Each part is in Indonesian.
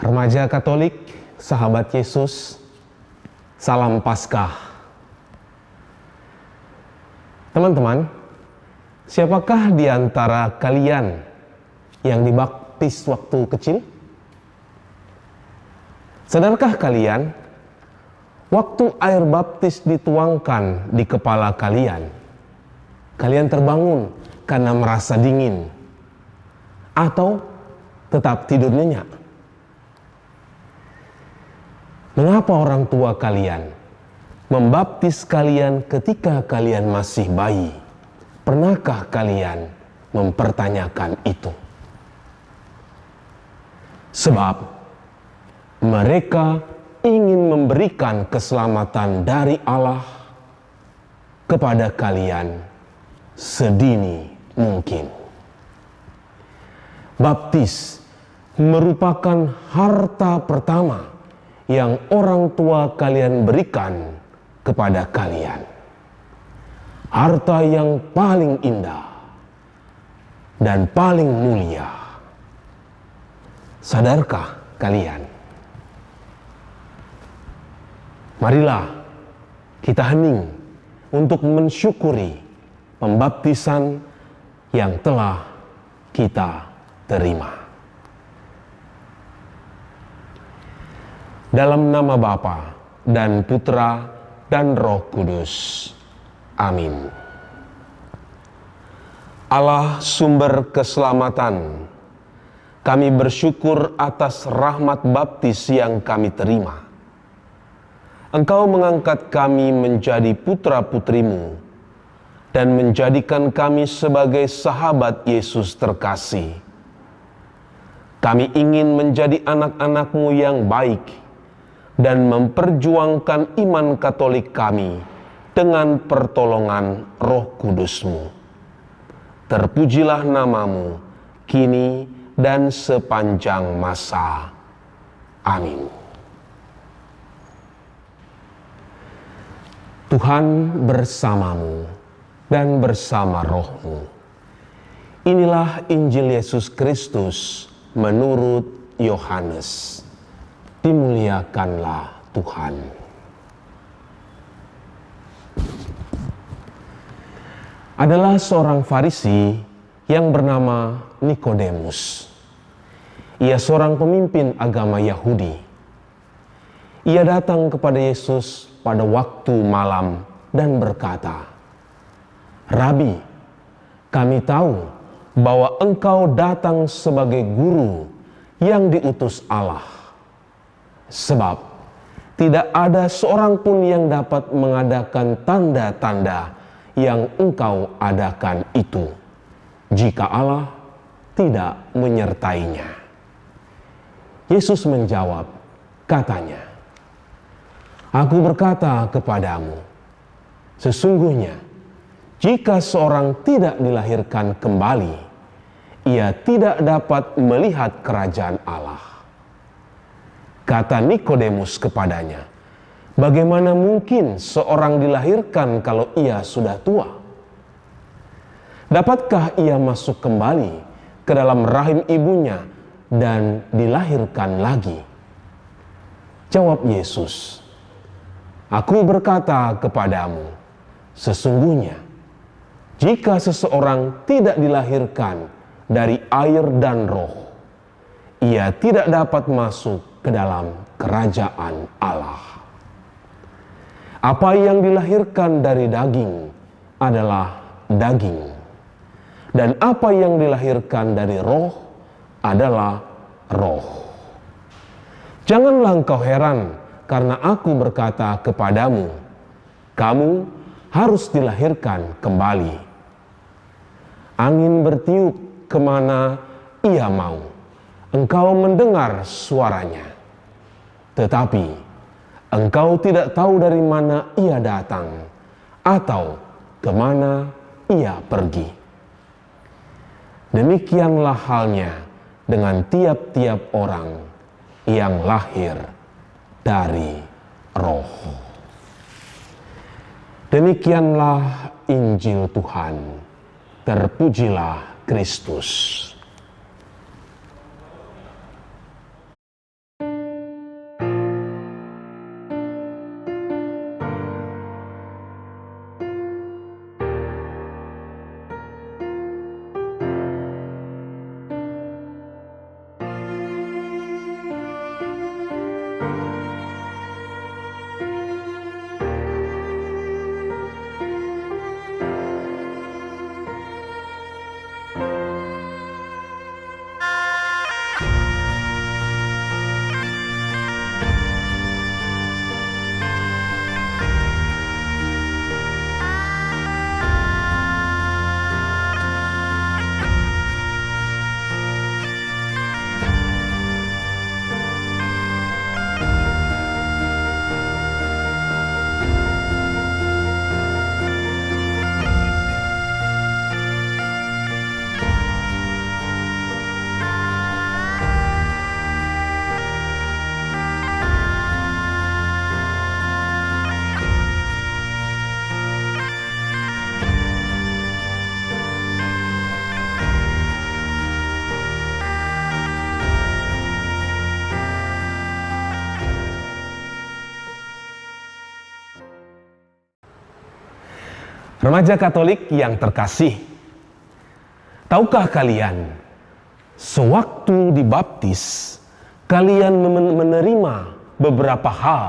Remaja Katolik, sahabat Yesus, salam Paskah. Teman-teman, siapakah di antara kalian yang dibaptis waktu kecil? Sadarkah kalian, waktu air baptis dituangkan di kepala kalian, kalian terbangun karena merasa dingin atau tetap tidur nyenyak? Mengapa orang tua kalian membaptis kalian ketika kalian masih bayi? Pernahkah kalian mempertanyakan itu? Sebab mereka ingin memberikan keselamatan dari Allah kepada kalian sedini mungkin. Baptis merupakan harta pertama yang orang tua kalian berikan kepada kalian. Harta yang paling indah dan paling mulia. Sadarkah kalian? Marilah kita hening untuk mensyukuri pembaptisan yang telah kita terima. Dalam nama Bapa dan Putra dan Roh Kudus. Amin. Allah sumber keselamatan, kami bersyukur atas rahmat baptis yang kami terima. Engkau mengangkat kami menjadi putra-putrimu dan menjadikan kami sebagai sahabat Yesus terkasih. Kami ingin menjadi anak-anak-Mu yang baik dan memperjuangkan iman Katolik kami dengan pertolongan Roh Kudus-Mu. Terpujilah nama-Mu kini dan sepanjang masa. Amin. Tuhan bersamamu dan bersama roh-Mu. Inilah Injil Yesus Kristus menurut Yohanes. Dimuliakanlah Tuhan. Adalah seorang Farisi yang bernama Nikodemus. Ia seorang pemimpin agama Yahudi. Ia datang kepada Yesus pada waktu malam dan berkata, "Rabi, kami tahu bahwa Engkau datang sebagai guru yang diutus Allah. Sebab tidak ada seorang pun yang dapat mengadakan tanda-tanda yang Engkau adakan itu, jika Allah tidak menyertainya." Yesus menjawab, katanya, "Aku berkata kepadamu, sesungguhnya jika seorang tidak dilahirkan kembali, ia tidak dapat melihat kerajaan Allah." Kata Nikodemus kepadanya, "Bagaimana mungkin seorang dilahirkan kalau ia sudah tua? Dapatkah ia masuk kembali ke dalam rahim ibunya dan dilahirkan lagi?" Jawab Yesus, "Aku berkata kepadamu, sesungguhnya jika seseorang tidak dilahirkan dari air dan roh, ia tidak dapat masuk ke dalam kerajaan Allah. Apa yang dilahirkan dari daging adalah daging, dan apa yang dilahirkan dari roh adalah roh. Janganlah engkau heran karena aku berkata kepadamu, kamu harus dilahirkan kembali. Angin bertiup kemana ia mau, engkau mendengar suaranya, tetapi engkau tidak tahu dari mana ia datang atau kemana ia pergi. Demikianlah halnya dengan tiap-tiap orang yang lahir dari roh." Demikianlah Injil Tuhan. Terpujilah Kristus. Remaja Katolik yang terkasih, tahukah kalian, sewaktu dibaptis, kalian menerima beberapa hal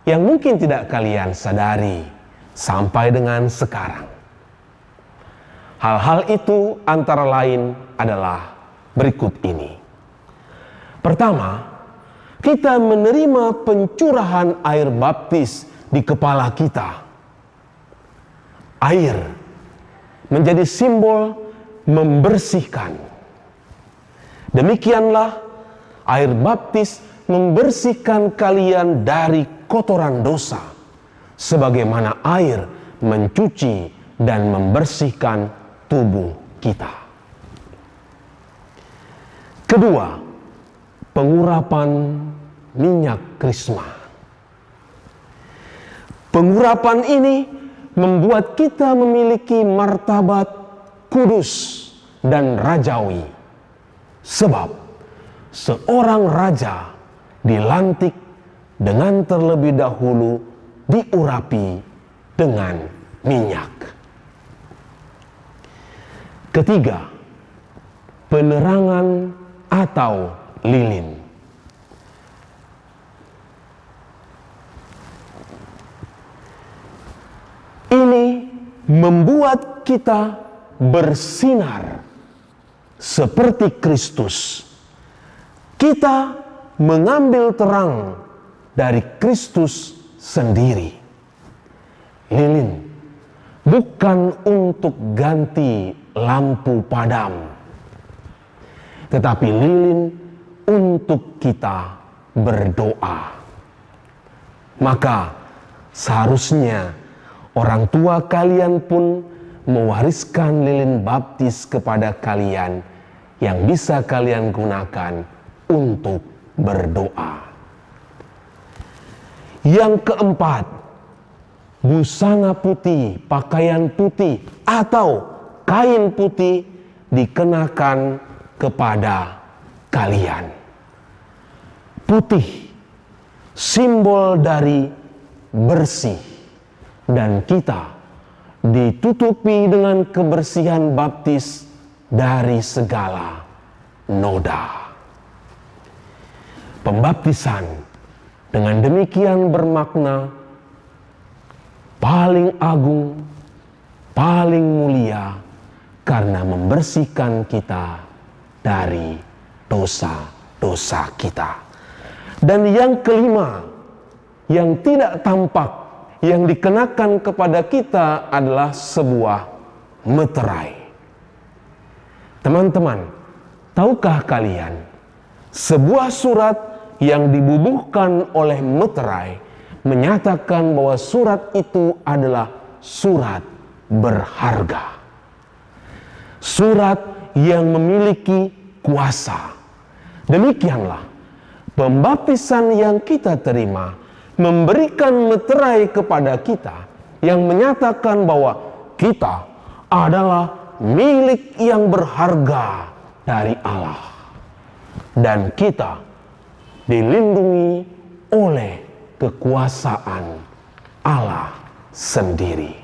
yang mungkin tidak kalian sadari sampai dengan sekarang. Hal-hal itu antara lain adalah berikut ini. Pertama, kita menerima pencurahan air baptis di kepala kita. Air menjadi simbol membersihkan. Demikianlah air baptis membersihkan kalian dari kotoran dosa, sebagaimana air mencuci dan membersihkan tubuh kita. Kedua, pengurapan minyak krisma. Pengurapan ini membuat kita memiliki martabat kudus dan rajawi. Sebab seorang raja dilantik dengan terlebih dahulu diurapi dengan minyak. Ketiga, penerangan atau lilin. Ini membuat kita bersinar seperti Kristus. Kita mengambil terang dari Kristus sendiri. Lilin bukan untuk ganti lampu padam, tetapi lilin untuk kita berdoa. Maka seharusnya orang tua kalian pun mewariskan lilin baptis kepada kalian yang bisa kalian gunakan untuk berdoa. Yang keempat, busana putih, pakaian putih atau kain putih dikenakan kepada kalian. Putih, simbol dari bersih, dan kita ditutupi dengan kebersihan baptis dari segala noda. Pembaptisan dengan demikian bermakna paling agung, paling mulia, karena membersihkan kita dari dosa-dosa kita. Dan yang kelima, yang tidak tampak, yang dikenakan kepada kita adalah sebuah meterai. Teman-teman, tahukah kalian, sebuah surat yang dibubuhkan oleh meterai menyatakan bahwa surat itu adalah surat berharga. Surat yang memiliki kuasa. Demikianlah pembaptisan yang kita terima memberikan meterai kepada kita yang menyatakan bahwa kita adalah milik yang berharga dari Allah. Dan kita dilindungi oleh kekuasaan Allah sendiri.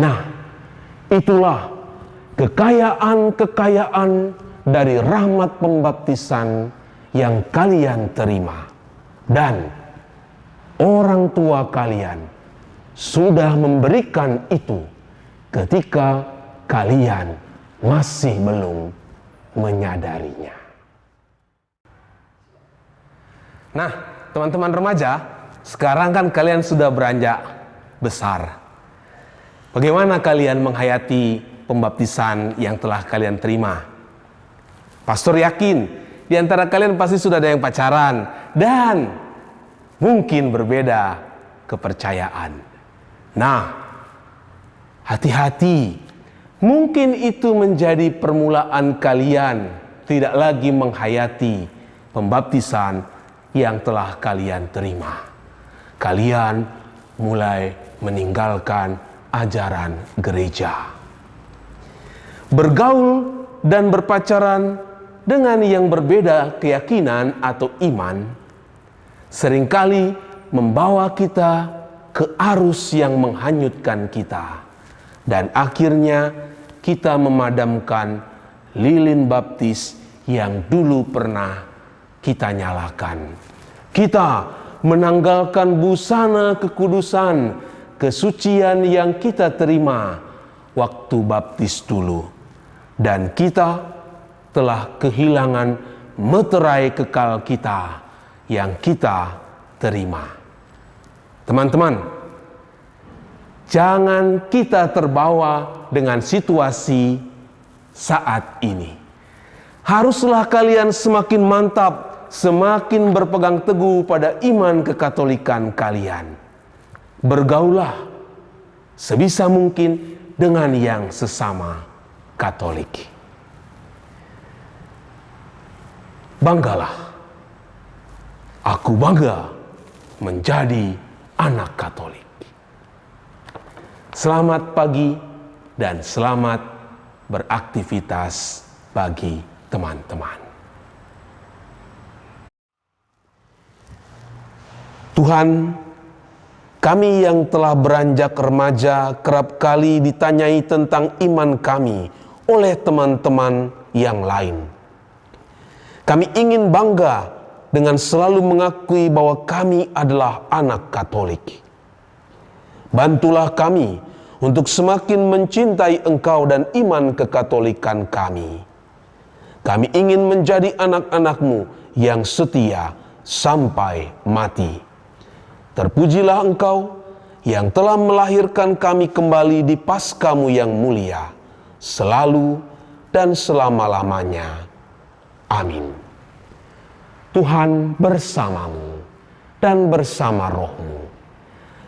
Nah, itulah kekayaan-kekayaan dari rahmat pembaptisan yang kalian terima. Dan orang tua kalian sudah memberikan itu ketika kalian masih belum menyadarinya. Nah, teman-teman remaja, sekarang kan kalian sudah beranjak besar. Bagaimana kalian menghayati pembaptisan yang telah kalian terima? Pastor yakin di antara kalian pasti sudah ada yang pacaran dan mungkin berbeda kepercayaan. Nah, hati-hati. Mungkin itu menjadi permulaan kalian tidak lagi menghayati pembaptisan yang telah kalian terima. Kalian mulai meninggalkan ajaran gereja. Bergaul dan berpacaran dengan yang berbeda keyakinan atau iman seringkali membawa kita ke arus yang menghanyutkan kita Dan akhirnya kita memadamkan lilin baptis yang dulu pernah kita nyalakan. Kita menanggalkan busana kekudusan, kesucian yang kita terima waktu baptis dulu. Dan kita telah kehilangan meterai kekal kita yang kita terima. Teman-teman, jangan kita terbawa dengan situasi saat ini. Haruslah kalian semakin mantap, semakin berpegang teguh pada iman kekatolikan kalian. Bergaulah sebisa mungkin dengan yang sesama Katolik. Banggalah, aku bangga menjadi anak Katolik. Selamat pagi dan selamat beraktivitas bagi teman-teman. Tuhan, kami yang telah beranjak remaja kerap kali ditanyai tentang iman kami oleh teman-teman yang lain. Kami ingin bangga dengan selalu mengakui bahwa kami adalah anak Katolik. Bantulah kami untuk semakin mencintai Engkau dan iman kekatolikan kami. Kami ingin menjadi anak-anak-Mu yang setia sampai mati. Terpujilah Engkau yang telah melahirkan kami kembali di Paskah-Mu yang mulia, selalu dan selama-lamanya. Amin. Tuhan bersamamu dan bersama rohmu.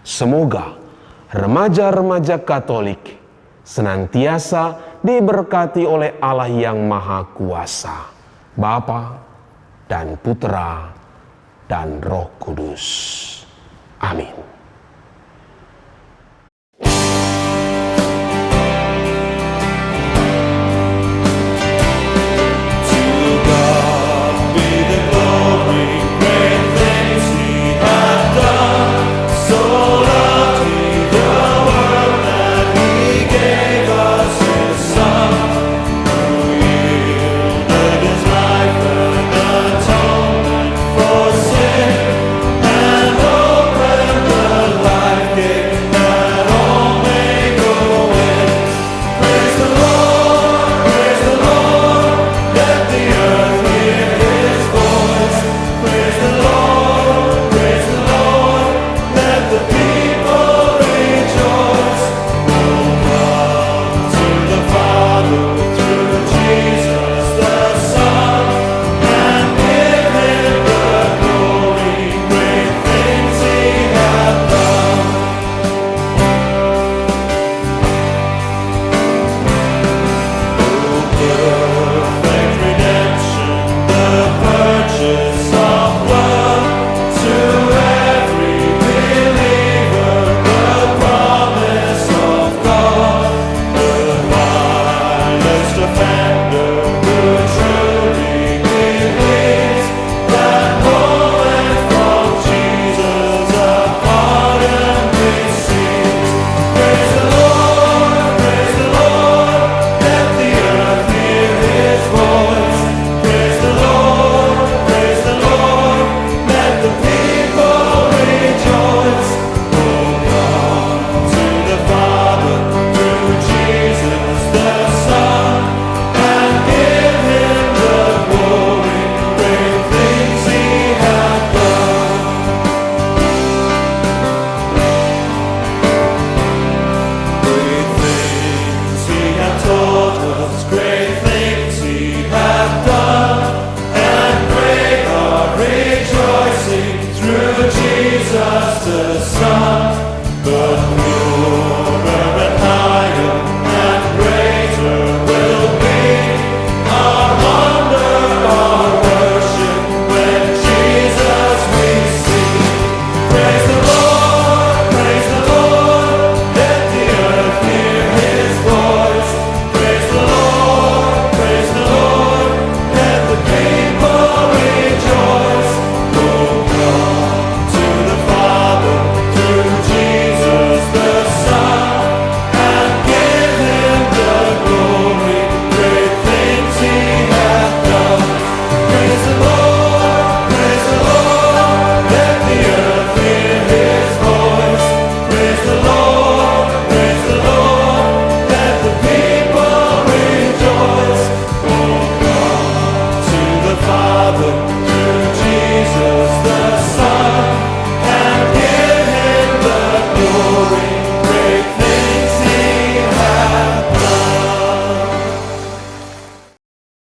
Semoga remaja-remaja Katolik senantiasa diberkati oleh Allah yang Maha Kuasa, Bapa dan Putra dan Roh Kudus. Amin.